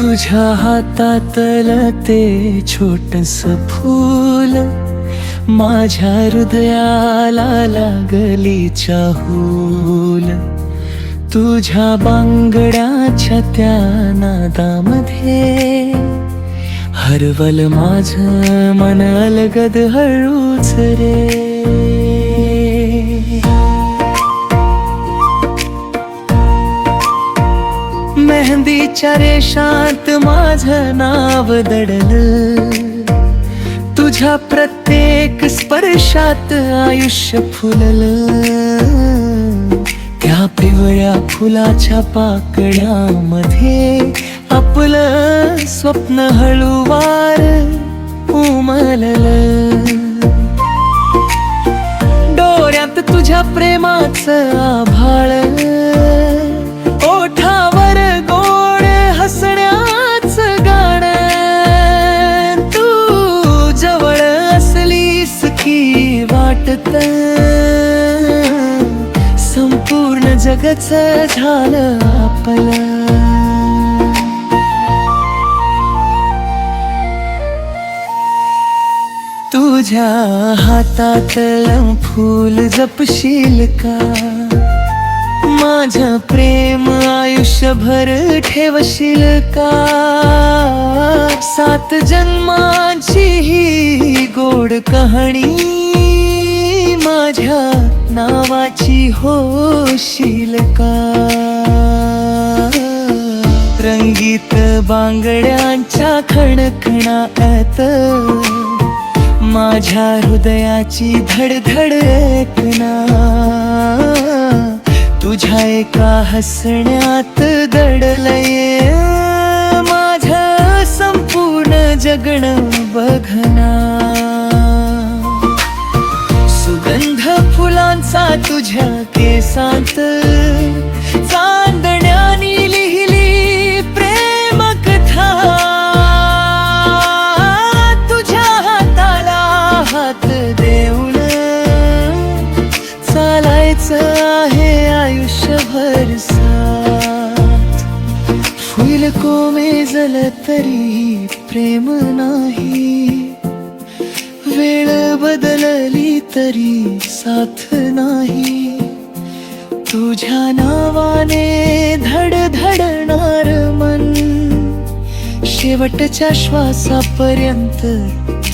तुझ्या हातातलं ते छोटस फूल माझ्या हृदयाला लागली चाहूल. तुझ्या बांगड्याच्या त्या नादामध्ये हरवल माझं मन अलगद हळूच रे. मेहंदीच्या रेषात माझं नाव दडलं. तुझ्या प्रत्येक स्पर्शात आयुष्य फुललं. त्या पिवळ्या फुलाच्या पाकळ्यामध्ये आपलं स्वप्न हळूवार उमललं. डोळ्यात तुझ्या प्रेमाचं आभाळ, ओठावर गोड हसण्याचं गाणं. तू जवळ असलीस की वाटत संपूर्ण जगच झालं आपलं. तुझ्या हातातलं फूल जपशील का? माझं प्रेम आयुष्यभर ठेवशील का? 7 जन्मांची ही गोड कहाणी माझ्या नावाची होशील का? रंगीत बांगड्यांच्या खणखणात माझ्या हृदयाची धडधड ऐकना. तुझ्या एका हसण्यात दडलंय माझं संपूर्ण जगणं बघना. सुगंध फुलांचा तुझ्या केसांत चांदण्यानी लिहिली प्रेम कथा. तुझ्या हाताला हात देऊन चालायचं आहे आयुष्यभर साथ. फुल कोमेजल तरी प्रेम नाही, वेळ बदलली तरी साथ नाही. तुझ्या नावाने धडधडणार मन शेवटच्या श्वासापर्यंत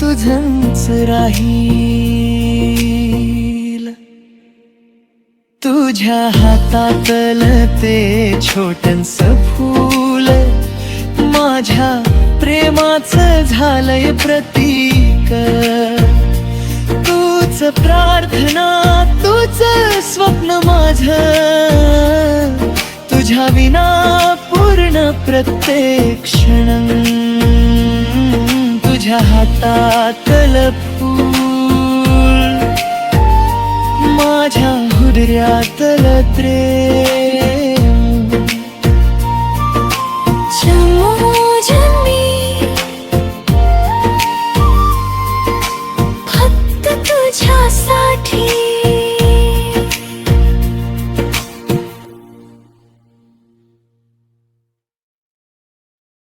तुझंच राहील. तुझ्या हातातलं ते छोटंस फूल माझ्या प्रेमाचं झालंय प्रतीक. तूच प्रार्थना, तूच स्वप्न माझं, तुझ्या विना पूर्ण प्रत्येक क्षण. तुझ्या हातातलं फूल माझ्या हृदयातलं प्रेम. फक्त तुझ्यासाठी